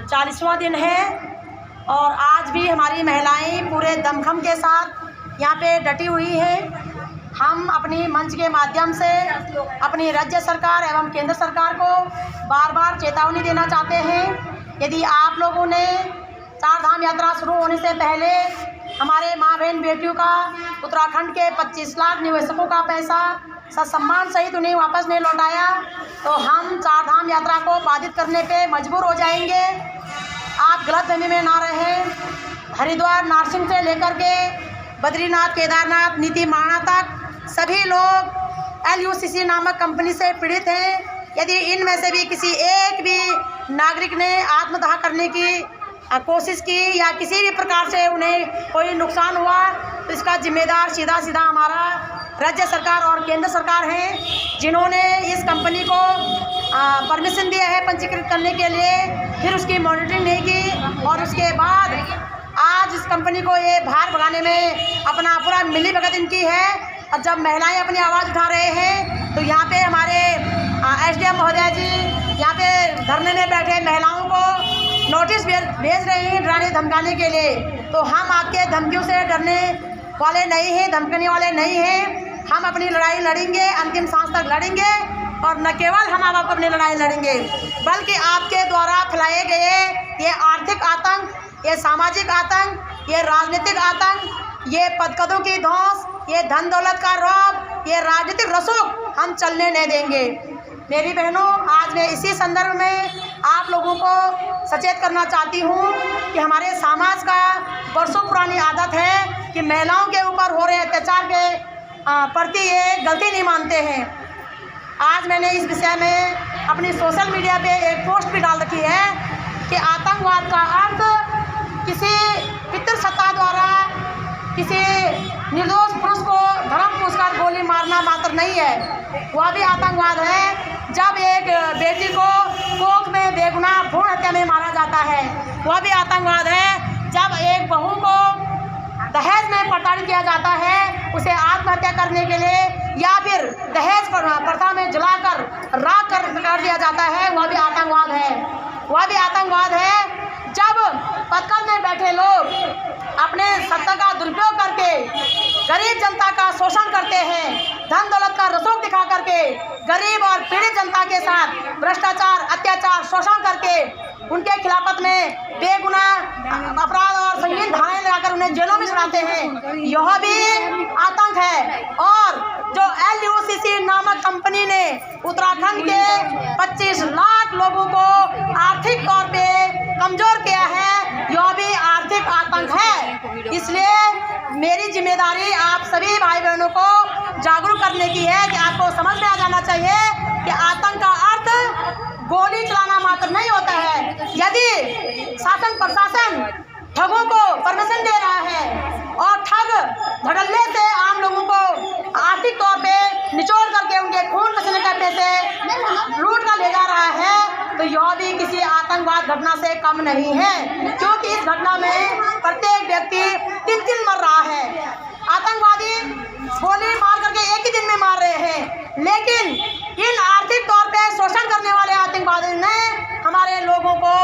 40वां दिन है और आज भी हमारी महिलाएं पूरे दमखम के साथ यहाँ पे डटी हुई हैं। हम अपनी मंच के माध्यम से अपनी राज्य सरकार एवं केंद्र सरकार को बार बार चेतावनी देना चाहते हैं। यदि आप लोगों ने चार धाम यात्रा शुरू होने से पहले हमारे माँ बहन बेटियों का उत्तराखंड के 25 लाख निवेशकों का पैसा ससम्मान सहित उन्हें वापस नहीं लौटाया तो हम चार धाम यात्रा को बाधित करने पे मजबूर हो जाएंगे। आप गलतफहमी में ना रहें। हरिद्वार नारसिंह से लेकर के बद्रीनाथ, केदारनाथ, नीति माणा तक सभी लोग LUCC नामक कंपनी से पीड़ित हैं। यदि इनमें से भी किसी एक भी नागरिक ने आत्मदाह करने की कोशिश की या किसी भी प्रकार से उन्हें कोई नुकसान हुआ तो इसका जिम्मेदार सीधा सीधा हमारा राज्य सरकार और केंद्र सरकार है, जिन्होंने इस कंपनी को परमिशन दिया है पंजीकृत करने के लिए, फिर उसकी मॉनिटरिंग नहीं की और उसके बाद आज इस कंपनी को ये बाहर भगाने में अपना पूरा मिली भगत इनकी है। और जब महिलाएं अपनी आवाज़ उठा रहे हैं तो यहाँ पे हमारे SDM महोदय जी यहाँ पे धरने में बैठे महिलाओं को नोटिस भेज रहे हैं डराने धमकाने के लिए। तो हम आपके धमकियों से डरने वाले नहीं हैं, धमकाने वाले नहीं हैं। हम अपनी लड़ाई लड़ेंगे, अंतिम सांस तक लड़ेंगे और न केवल हम आप अपनी लड़ाई लड़ेंगे बल्कि आपके द्वारा फैलाए गए ये आर्थिक आतंक, ये सामाजिक आतंक, ये राजनीतिक आतंक, ये पदकदों की धौंस, ये धन दौलत का रौब, ये राजनीतिक रसूख हम चलने नहीं देंगे। मेरी बहनों, आज मैं इसी संदर्भ में आप लोगों को सचेत करना चाहती हूँ कि हमारे समाज का वर्षों पुरानी आदत है कि महिलाओं के ऊपर हो रहे अत्याचार के प्रति ये गलती नहीं मानते हैं। आज मैंने इस विषय में अपनी सोशल मीडिया पे एक पोस्ट भी डाल रखी है कि आतंकवाद का अर्थ किसी पितृसत्ता द्वारा किसी निर्दोष पुरुष को धर्म पुरस्कार गोली मारना मात्र नहीं है, वह भी आतंकवाद है। जब एक बेटी को कोख में बेगुनाह भ्रूण हत्या में मारा जाता है वह भी आतंकवाद है। जब एक बहू को दहेज में प्रताड़ित किया जाता है उसे आत्महत्या करने के लिए या फिर दहेज प्रथा में जलाकर राख कर दिया जाता है वह भी आतंकवाद है, वह भी आतंकवाद है। जब पत्थर में बैठे लोग अपने सत्ता का दुरुपयोग करके गरीब जनता का शोषण करते हैं, धन दौलत का रसूख दिखा करके गरीब और पीड़ित जनता के साथ भ्रष्टाचार, अत्याचार, शोषण करके उनके खिलाफत में बेगुनाह अपराध और संगीन धाराएं लगाकर उन्हें जेलों में चढ़ाते हैं, यह भी आतंक है। और जो LUCC नामक कंपनी ने उत्तराखंड के 25 लाख लोगों को आर्थिक तौर पे कमजोर किया है, यह भी आर्थिक आतंक है। इसलिए मेरी जिम्मेदारी आप सभी भाई बहनों को जागरूक करने की है कि आपको समझ में आ जाना चाहिए कि आतंक का अर्थ गोली चलाना मात्र नहीं होता है। यदि शासन प्रशासन ठगों को परमिशन दे रहा है और ठग धड़ल्ले से आम लोगों को आर्थिक तौर पे निचोड़ करके उनके खून पसीने का पैसे लूट कर ले जा रहा है तो यह भी किसी आतंकवाद घटना से कम नहीं है, क्योंकि इस घटना में प्रत्येक व्यक्ति तिल मर रहा है। आतंकवादी गोली मार करके एक ही दिन में मार रहे हैं, लेकिन इन आर्थिक तौर पे शोषण करने वाले आतंकवादी ने हमारे लोगों को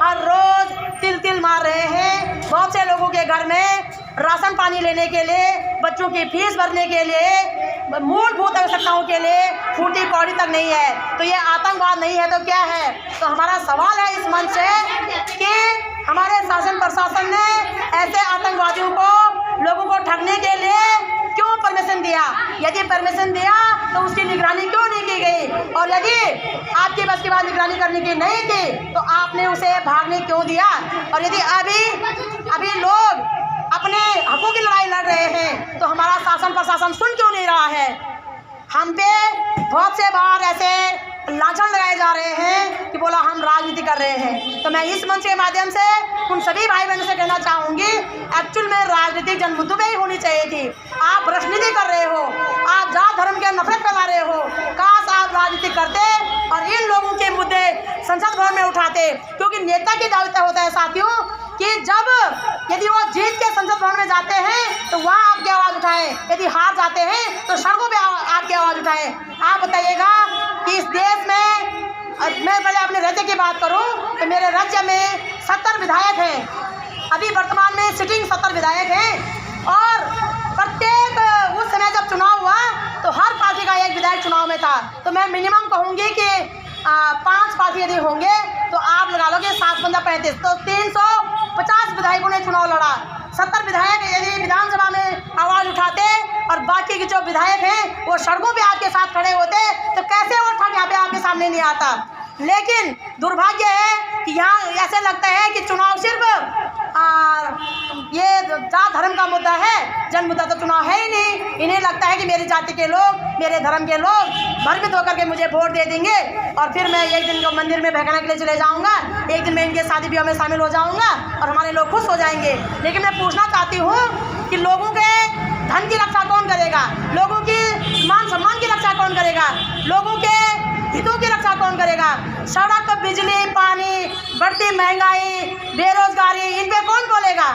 हर रोज तिल मार रहे हैं। बहुत से लोगों के घर में राशन पानी लेने के लिए, बच्चों की फीस भरने के लिए, मूलभूत आवश्यकताओं के लिए फूटी कौड़ी तक नहीं है, तो ये आतंकवाद नहीं है तो क्या है। तो हमारा सवाल है इस मंच से कि हमारे शासन प्रशासन ने ऐसे आतंकवादियों को लोगों को ठगने के लिए क्यों परमिशन दिया। यदि परमिशन दिया तो उसकी निगरानी क्यों नहीं की गई, और यदि आपके बस की बात निगरानी करने की नहीं थी तो आपने उसे भागने क्यों दिया। और यदि अभी लोग अपने हकों की लड़ाई लड़ रहे हैं तो हमारा शासन प्रशासन सुन क्यों नहीं रहा है। हम पे बहुत से बार ऐसे लांछन लगाए जा रहे हैं कि बोला हम राजनीति कर रहे हैं। तो मैं इस मंच के माध्यम से उन सभी भाई बहनों से कहना चाहूँगी, एक्चुअल में राजनीति जनमुद्दों पे ही होनी चाहिए थी। आप राजनीति कर रहे हो, आप जात धर्म के नफरत फैला रहे हो। काश आप राजनीति करते और इन लोगों के मुद्दे संसद भवन में उठाते, क्योंकि नेता की दायित्व होता है साथियों कि यदि वो जीत के संसद भवन में जाते हैं तो वहाँ आपकी आवाज़ उठाएं, यदि हार जाते हैं तो सड़कों पे आपकी आवाज़ उठाएं। आप बताइएगा कि इस देश में मैं पहले अपने राज्य की बात करूं तो मेरे राज्य में 70 विधायक हैं। अभी वर्तमान में सिटिंग 70 विधायक हैं और प्रत्येक उस समय जब चुनाव हुआ तो हर पार्टी का एक विधायक चुनाव में था। तो मैं मिनिमम कहूँगी कि 5 पार्टी यदि होंगे तो आप लगा लो कि 7-35 तो 350 विधायकों ने चुनाव लड़ा। 70 विधायक यदि विधानसभा में आवाज़ उठाते और बाकी के जो विधायक हैं वो सड़कों पे आपके साथ खड़े होते तो कैसे वो ठग यहाँ पे आपके सामने नहीं आता। लेकिन दुर्भाग्य है कि यहाँ ऐसे लगता है कि चुनाव सिर्फ ये जात धर्म का मुद्दा है, जन मुद्दा तो चुनाव है ही नहीं। इन्हें लगता है कि मेरी जाति के लोग, मेरे धर्म के लोग भ्रमित होकर के मुझे वोट दे देंगे और फिर मैं एक दिन को मंदिर में बहकाने के लिए चले जाऊंगा, एक दिन मैं इनके शादी ब्याह में शामिल हो जाऊंगा और हमारे लोग खुश हो जाएंगे। लेकिन मैं पूछना चाहती हूँ कि लोगों के धन की रक्षा कौन करेगा, लोगों की मान सम्मान की रक्षा कौन करेगा, लोगों के हितों की रक्षा कौन करेगा। सड़क, बिजली, पानी, बढ़ती महंगाई, बेरोजगारी, इन पे कौन बोलेगा।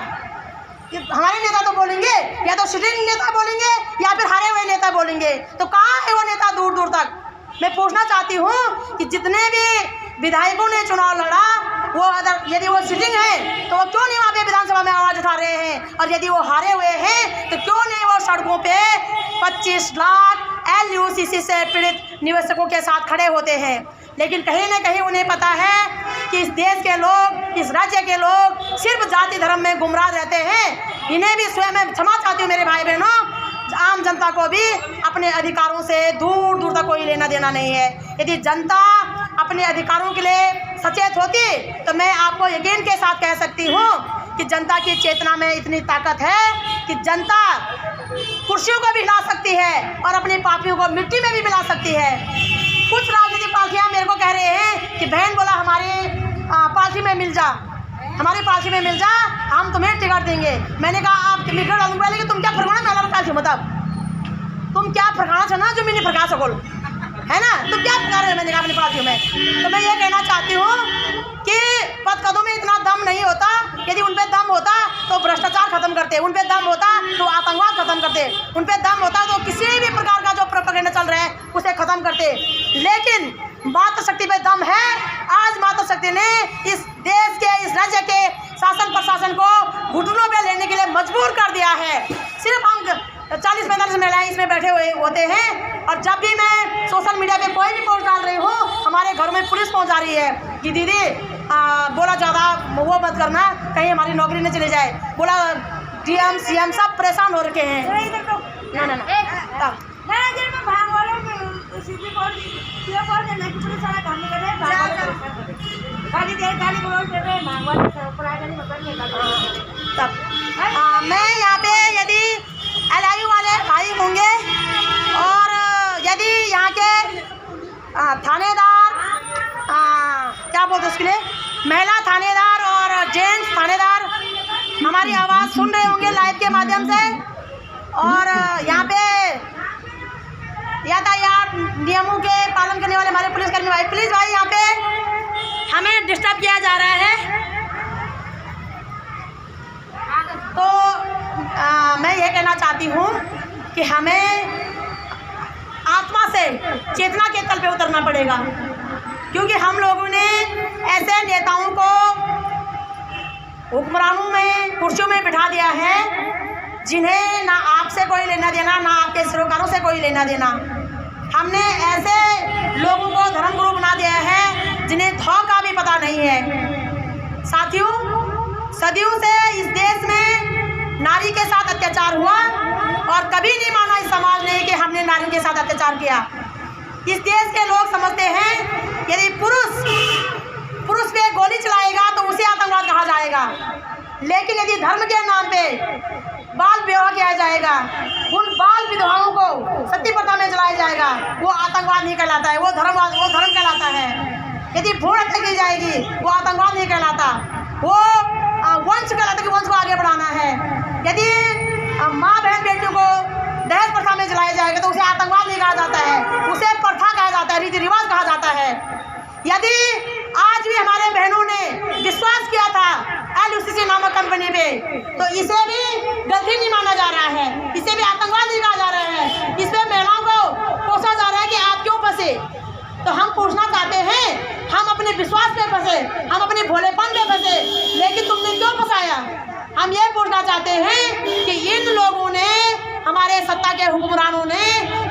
हमारे नेता तो बोलेंगे, या तो सिटिंग नेता बोलेंगे या फिर हारे हुए नेता बोलेंगे। तो कहाँ है वो नेता दूर दूर तक। मैं पूछना चाहती हूँ कि जितने भी विधायकों ने चुनाव लड़ा वो अगर यदि वो सिटिंग है तो वो क्यों नहीं वहाँ पे विधानसभा में आवाज़ उठा रहे हैं, और यदि वो हारे हुए हैं तो क्यों नहीं वो सड़कों पे 25 लाख LUCC से पीड़ित निवेशकों के साथ खड़े होते हैं। लेकिन कहीं न कहीं उन्हें पता है कि इस देश के लोग, इस राज्य के लोग सिर्फ जाति धर्म में गुमराह रहते हैं। इन्हें भी स्वयं मैं क्षमा चाहती हूँ मेरे भाई बहनों, आम जनता को भी अपने अधिकारों से दूर दूर तक कोई लेना देना नहीं है। यदि जनता अपने अधिकारों के लिए सचेत होती तो मैं आपको यकीन के साथ कह सकती हूँ कि जनता की चेतना में इतनी ताकत है कि जनता कुर्सियों को भी हिला सकती है और अपनी पार्टियों को मिट्टी में भी मिला सकती है। कुछ राजनीतिक पार्टियां मेरे को कह रहे हैं कि बहन बोला हमारी पार्टी में मिल जा, हमारी पार्टी में मिल जा, हम तुम्हें टिकट देंगे। मैंने कहा आप टिकट डालूंगा, लेकिन तुम क्या फरमाना मेरा पार्टी, मतलब तुम क्या फरकाना चाहना जो मैं नहीं फरका सको, है ना, तुम क्या फरका रहे हो। मैंने कहा अपनी पार्टियों में। तो मैं ये कहना चाहती हूँ कि पदकदों में इतना दम नहीं होता। यदि उन पे दम होता तो भ्रष्टाचार खत्म करते, उन पे दम होता तो आतंकवाद खत्म करते, उन पे दम होता तो किसी भी प्रकार का जो प्रोपेगेंडा चल रहा है उसे खत्म करते। लेकिन मातृशक्ति पे दम है। आज मातृशक्ति ने इस देश के, इस राज्य के शासन प्रशासन को घुटनों पे लेने के लिए मजबूर कर दिया है। सिर्फ हम 40-45 महिलाएं इसमें बैठे हुए होते हैं और जब भी मैं सोशल मीडिया पे कोई भी पोस्ट डाल रही हूँ हमारे घर में पुलिस पहुँच जा रही है कि दीदी बोला ज़्यादा वो मत करना, कहीं हमारी नौकरी न चली जाए। बोला DM CM सब परेशान हो रखे हैं। मैं यहाँ पे यदि LIU वाले भाई होंगे और यदि यहाँ के थानेदार, क्या बोलते उसके लिए, महिला थानेदार और जेंट्स थानेदार हमारी आवाज़ सुन रहे होंगे लाइव के माध्यम से, और यहाँ पे यातायात नियमों के पालन करने वाले हमारे पुलिसकर्मी भाई, प्लीज़ भाई यहाँ पे हमें डिस्टर्ब किया जा रहा है। तो मैं ये कहना चाहती हूँ कि हमें आत्मा से चेतना के तल पे उतरना पड़ेगा, क्योंकि हम लोगों ने ऐसे नेताओं को हुक्मरानों में, कुर्सियों में बिठा दिया है जिन्हें ना आपसे कोई लेना देना, ना आपके सरोकारों से कोई लेना देना। हमने ऐसे लोगों को धर्मगुरु बना दिया है जिन्हें थौ का भी पता नहीं है। साथियों, सदियों से इस देश में नारी के साथ अत्याचार हुआ और कभी नहीं माना इस समाज ने कि हमने नारियों के साथ अत्याचार किया। इस देश के लोग समझते हैं यदि पुरुष पे गोली चलाएगा तो उसे आतंकवाद कहा जाएगा, लेकिन यदि धर्म के नाम पे बाल विवाह किया जाएगा, उन बाल विधवाओं को सती प्रथा में जलाया जाएगा, वो आतंकवाद नहीं कहलाता है, वो धर्म कहलाता है। यदि भ्रूण हत्या की जाएगी वो आतंकवाद नहीं कहलाता, वो वंश कहलाता है कि वंश को आगे बढ़ाना है। यदि माँ बहन बेटियों को दहेज प्रथा में जलाया जाएगा तो उसे आतंकवाद नहीं कहा जाता है, उसे प्रथा कहा जाता है, रीति रिवाज कहा जाता है। यदि आज भी हमारे बहनों ने विश्वास किया था LUCC नामक कंपनी पे, तो इसे भी गलती नहीं माना जा रहा है, इसे भी आतंकवाद नहीं कहा जा रहा है, इस पे महिलाओं को कोसा जा रहा है कि आप क्यों फंसे। तो हम पूछना चाहते हैं में फंसे, हम अपने भोलेपन में फंसे, लेकिन तुमने क्यों फंसाया? हम ये पूछना चाहते हैं कि इन लोगों ने, हमारे सत्ता के हुक्मरानों ने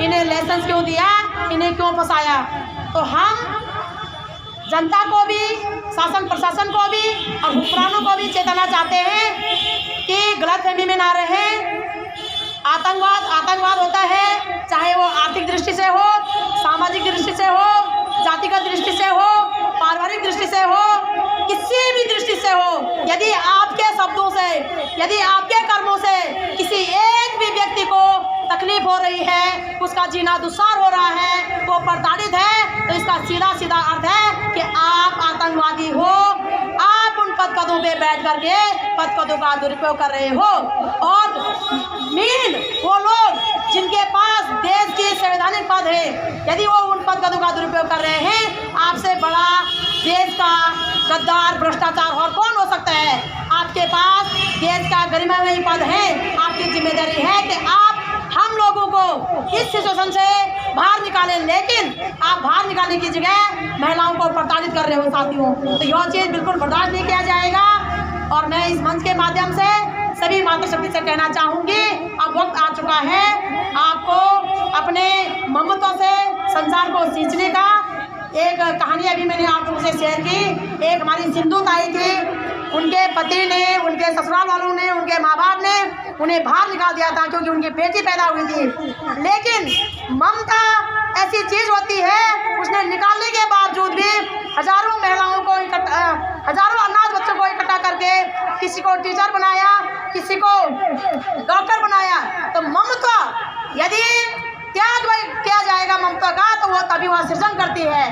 इन्हें लाइसेंस क्यों दिया, इन्हें क्यों फंसाया? तो हम जनता को भी, शासन प्रशासन को भी और हुक्मरानों को भी चेताना चाहते हैं कि गलतफहमी में ना रहें। आतंकवाद होता है, चाहे वो आर्थिक दृष्टि से हो, सामाजिक दृष्टि से हो, जातिगत दृष्टि से हो, पारिवारिक दृष्टि से हो, किसी भी दृष्टि से हो। यदि आपके शब्दों से, यदि आपके कर्मों से किसी एक भी व्यक्ति को तकलीफ हो रही है, उसका जीना दुस्सार हो रहा है, वो प्रताड़ित है, तो इसका सीधा सीधा अर्थ है कि आप आतंकवादी हो। आप उन पद पदों पे बैठ करके पद पदों का दुरुपयोग कर रहे हो। और मेन वो लोग जिनके पास देश की संवैधानिक पद है, यदि वो उन पद पदों का दुरुपयोग कर रहे हैं, आपसे बड़ा देश का गद्दार भ्रष्टाचार और कौन हो सकता है? आपके पास देश का गरिमामय पद है, आपकी जिम्मेदारी है कि आप हम लोगों को इस सिचुएशन से बाहर निकालें, लेकिन आप बाहर निकालने की जगह महिलाओं को प्रताड़ित कर रहे हो साथियों। तो यह चीज़ बिल्कुल बर्दाश्त नहीं किया जाएगा। और मैं इस मंच के माध्यम से सभी मातृशक्ति से कहना चाहूँगी, अब वक्त आ चुका है आपको अपने ममता से संसार को सींचने का। एक कहानी अभी मैंने आप लोगों से शेयर की। एक हमारी सिंधु ताई थी, उनके पति ने, उनके ससुराल वालों ने, उनके माँ बाप ने उन्हें बाहर निकाल दिया था क्योंकि उनकी बेटी पैदा हुई थी। लेकिन ममता ऐसी चीज़ होती है, उसने निकालने के बावजूद भी हजारों महिलाओं को हजारों अनाथ बच्चों को इकट्ठा करके किसी को टीचर बनाया, किसी को डॉक्टर बनाया। तो ममता यदि त्याग किया जाएगा ममता का, तो वो तभी वह सृजन करती है।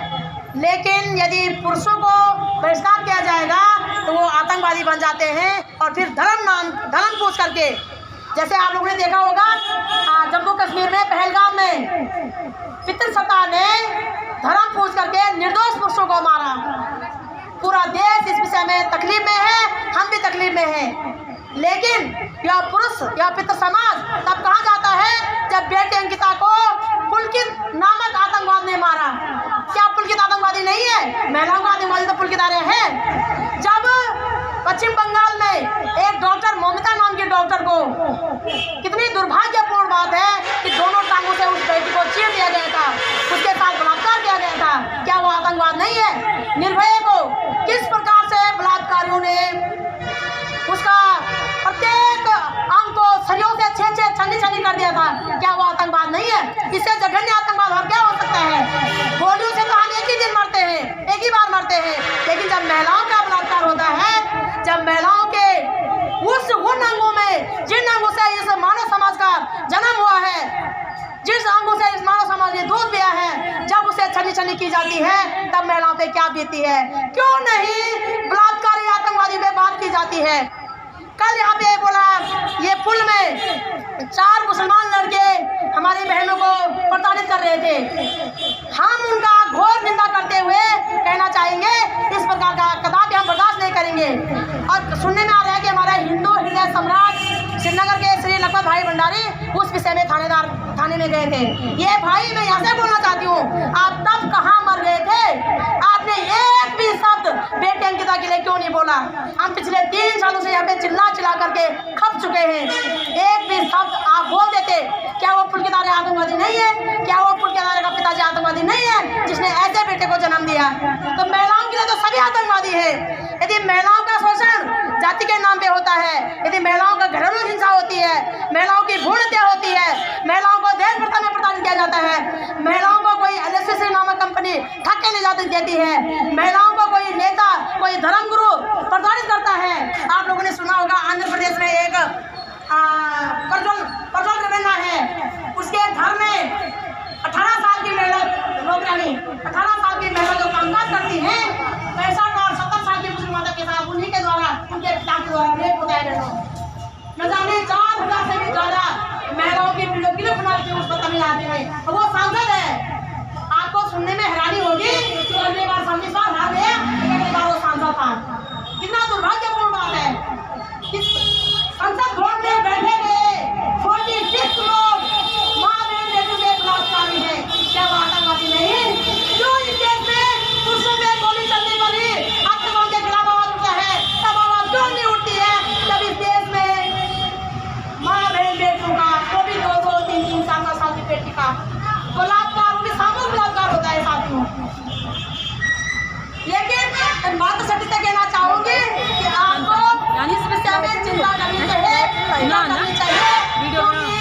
लेकिन यदि पुरुषों को बहिष्कार किया जाएगा तो वो आतंकवादी बन जाते हैं। और फिर धर्म पूछ करके, जैसे आप लोगों ने देखा होगा जम्मू कश्मीर में पहलगाम में पितृसत्ता ने धर्म पूछ करके निर्दोष पुरुषों को मारा। पूरा देश इस विषय में तकलीफ में है, हम भी तकलीफ में हैं। लेकिन यह पुरुष, यह पितृ समाज तब कहाँ जाता है जब बेटी अंकिता को पुलकित नामक आतंकवाद ने मारा। क्या पुलकित आतंकवादी नहीं है? महिलाओं का आतंकवादी तो पुलकित आ रहे हैं। जब पश्चिम बंगाल में एक डॉक्टर, ममिता नाम की डॉक्टर को, कितनी दुर्भाग्यपूर्ण बात है कि दोनों टांगों से उस बेटी को चीर दिया गया था, उसके साथ बलात्कार किया गया था। क्या वो आतंकवाद नहीं है? निर्भया को किस प्रकार से बलात्कारियों ने उसका प्रत्येक अंग को सरियों से छन्नी कर दिया था। क्या वो आतंकवाद नहीं है? इससे जघन्य आतंकवाद और क्या हो सकता है? गोलियों से तो हम एक ही दिन मरते हैं, एक ही बार मरते हैं। लेकिन जब महिलाओं का बलात्कार होता है, जब महिलाओं के उन अंगों में, जिन अंगों से इस मानव समाज का जन्म हुआ है, जिस अंगों से इस मानव समाज ने दूध पिया है, जब उसे छन्नी की जाती है, तब महिलाओं पे क्या बीती है? क्यों नहीं बलात्कारी आतंकवादी पे बात की जाती है? कल यहाँ पे बोला, ये पुल में 4 मुसलमान लड़के हमारी बहनों को प्रताड़ित कर रहे थे। हम उनका घोर निंदा करते हुए कहना चाहेंगे, इस प्रकार का कदापि हम बर्दाश्त नहीं करेंगे। और सुनने में आ रहा है कि हमारा हिंदू हृदय सम्राट श्रीनगर के श्री लखपत भाई भंडारी उस विषय में थाने में गए थे। ये भाई, मैं यहाँ से बोलना चाहती हूँ, आप तब कहाँ मर गए थे? आपने एक भी शब्द बेटी अंकिता के लिए क्यों नहीं बोला? हम पिछले 3 सालों से यहाँ पे चिल्ला करके खप चुके हैं। एक भी शब्द आप बोल देते। क्या वो पुलकित आतंकवादी नहीं है? क्या वो पुलकित का पिताजी आतंकवादी नहीं है जिसने ऐसे बेटे को जन्म दिया? तो महिलाओं के लिए तो सभी आतंकवादी है। यदि महिलाओं का शोषण जाति के नाम पे होता है, यदि महिलाओं का घरेलू हिंसा होती है, महिलाओं की भ्रूण हत्या होती है, महिलाओं को देश प्रथा में प्रताड़ित किया जाता है, महिलाओं को कोई एलएससी नामक कंपनी ठग के ले जाती देती है, महिलाओं को कोई नेता, कोई धर्मगुरु प्रताड़ित करता है। आप लोगों ने सुना होगा आंध्र प्रदेश में एक प्रज्वल रेवन्ना है, उसके घर में 18 साल की महिला, 18 साल की महिला जो कामकाज करती है, 65 और 70 साल की मुस्लिम माता के साथ उन्हीं के द्वारा, उनके पिता के द्वारा रेप होता है। न जाने 4000 से भी ज्यादा महिलाओं की वीडियो बनाती है उस पर तमिलनाडु में। वो सांसद है। आपको सुनने में हैरानी होगी कि अगली बार संसद हार गया, अगली बार वो सांसद था। कितना दुर्भाग्यपूर्ण बात है। इस संसद भवन में बैठे गए 46 लोग माँ बहन बेटों के बलात्कारी हैं। क्या वो आतंकवादी नहीं? क्यों इस देश में पुरुषों पे गोली चलनी पड़ी? चिंता करनी चाहिए, चिंता करनी चाहिए, क्योंकि